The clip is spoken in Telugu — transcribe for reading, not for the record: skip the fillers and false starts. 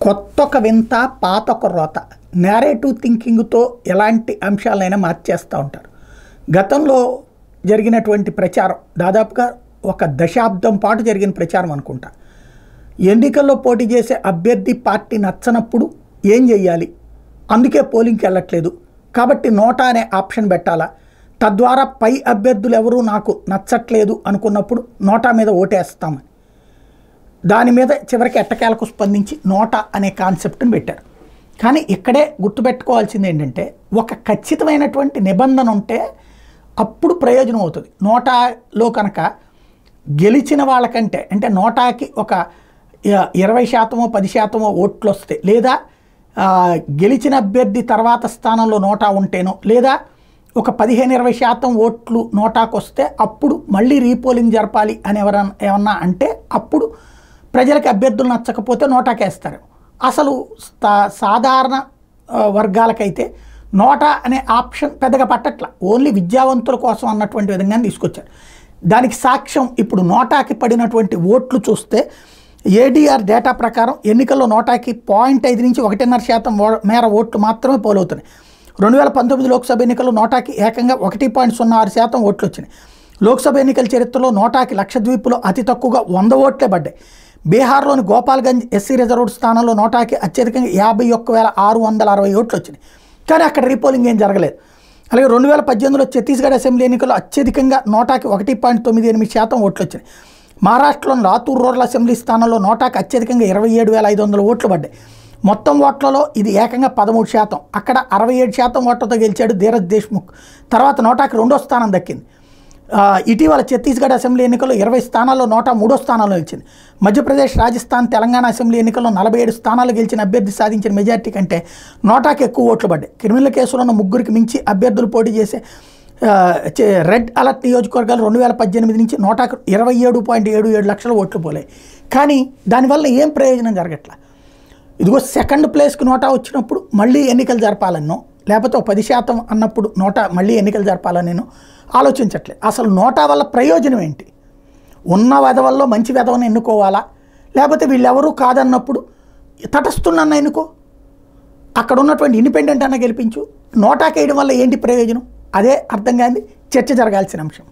కొత్తొక వింత పాతొక రోత నేరేటివ్ థింకింగ్తో ఎలాంటి అంశాలైనా మార్చేస్తూ ఉంటారు. గతంలో జరిగినటువంటి ప్రచారం దాదాపుగా ఒక దశాబ్దం పాటు జరిగిన ప్రచారం అనుకుంటా. ఎన్నికల్లో పోటీ చేసే అభ్యర్థి పార్టీ నచ్చనప్పుడు ఏం చెయ్యాలి, అందుకే పోలింగ్కి వెళ్ళట్లేదు కాబట్టి నోటా అనే ఆప్షన్ పెట్టాలా, తద్వారా పై అభ్యర్థులు ఎవరూ నాకు నచ్చట్లేదు అనుకున్నప్పుడు నోటా మీద ఓటేస్తామని దాని మీద చివరికి ఎట్టకేలకు స్పందించి నోటా అనే కాన్సెప్ట్ని పెట్టారు. కానీ ఇక్కడే గుర్తుపెట్టుకోవాల్సింది ఏంటంటే ఒక ఖచ్చితమైనటువంటి నిబంధన ఉంటే అప్పుడు ప్రయోజనం అవుతుంది. నోటాలో కనుక గెలిచిన వాళ్ళకంటే అంటే నోటాకి ఒక 20% 10% ఓట్లు వస్తే లేదా గెలిచిన అభ్యర్థి తర్వాత స్థానంలో నోటా ఉంటేనో లేదా ఒక 15-20% ఓట్లు నోటాకు వస్తే అప్పుడు మళ్ళీ రీపోలింగ్ జరపాలి అని ఏమన్నా అంటే అప్పుడు ప్రజలకు అభ్యర్థులు నచ్చకపోతే నోటాకేస్తారు. అసలు సాధారణ వర్గాలకైతే నోటా అనే ఆప్షన్ పెద్దగా పట్టట్ల, ఓన్లీ విద్యావంతుల కోసం అన్నటువంటి విధంగా తీసుకొచ్చారు. దానికి సాక్ష్యం ఇప్పుడు నోటాకి పడినటువంటి ఓట్లు చూస్తే ఏడీఆర్ డేటా ప్రకారం ఎన్నికల్లో నోటాకి 0.5 నుంచి 1.5% మేర ఓట్లు మాత్రమే పోలవుతున్నాయి. 2019 లోక్సభ ఎన్నికల్లో నోటాకి ఏకంగా 1.06% ఓట్లు వచ్చినాయి. లోక్సభ ఎన్నికల చరిత్రలో నోటాకి లక్షద్వీప్లో అతి తక్కువగా 100 ఓట్లే పడ్డాయి. బీహార్లోని గోపాల్గంజ్ ఎస్సీ రిజర్వ్డ్ స్థానంలో నోటాకి అత్యధికంగా 51,660 ఓట్లు వచ్చినాయి. కానీ అక్కడ రీపోలింగ్ ఏం జరగలేదు. అలాగే 2018లో ఛత్తీస్గఢ్ అసెంబ్లీ ఎన్నికల్లో అత్యధికంగా నోటాకి 1.98% ఓట్లు వచ్చినాయి. మహారాష్ట్రలోని లాతూర్ రూరల్ అసెంబ్లీ స్థానంలో నోటాకి అత్యధికంగా 27,500 ఓట్లు పడ్డాయి. మొత్తం ఓట్లలో ఇది ఏకంగా 13%. అక్కడ 67% ఓట్లతో గెలిచాడు ధీరజ్ దేశ్ముఖ్. తర్వాత నోటాకి 2వ స్థానం దక్కింది. ఇటీవల ఛత్తీస్గఢ్ అసెంబ్లీ ఎన్నికల్లో 20 స్థానాల్లో నోటా 3వ స్థానంలో నిలిచింది. మధ్యప్రదేశ్, రాజస్థాన్, తెలంగాణ అసెంబ్లీ ఎన్నికల్లో 47 స్థానాలు గెలిచిన అభ్యర్థి సాధించిన మెజార్టీ కంటే నోటాకి ఎక్కువ ఓట్లు పడ్డాయి. క్రిమినల్ కేసులో ఉన్న 3కి మించి అభ్యర్థులు పోటీ చేసే రెడ్ అలర్ట్ నియోజకవర్గాలు 2018 నుంచి నోటాకు 27.77 లక్షల ఓట్లు పోలాయి. కానీ దానివల్ల ఏం ప్రయోజనం జరగట్లా. ఇదిగో సెకండ్ ప్లేస్కి నోటా వచ్చినప్పుడు మళ్ళీ ఎన్నికలు జరపాలన్నో లేకపోతే 10% అన్నప్పుడు నోటా మళ్ళీ ఎన్నికలు జరపాలనేనో ఆలోచించట్లేదు. అసలు నోటా వల్ల ప్రయోజనం ఏంటి? ఉన్న వెధవల్లో మంచి వెధవని ఎన్నుకోవాలా, లేకపోతే వీళ్ళెవరూ కాదన్నప్పుడు తటస్థున్న ఎన్నుకో, అక్కడ ఉన్నటువంటి ఇండిపెండెంట్ అన్న గెలిపించు. నోటాకి వేయడం వల్ల ఏంటి ప్రయోజనం? అదే అర్థం కాని చర్చ జరగాల్సిన అంశం.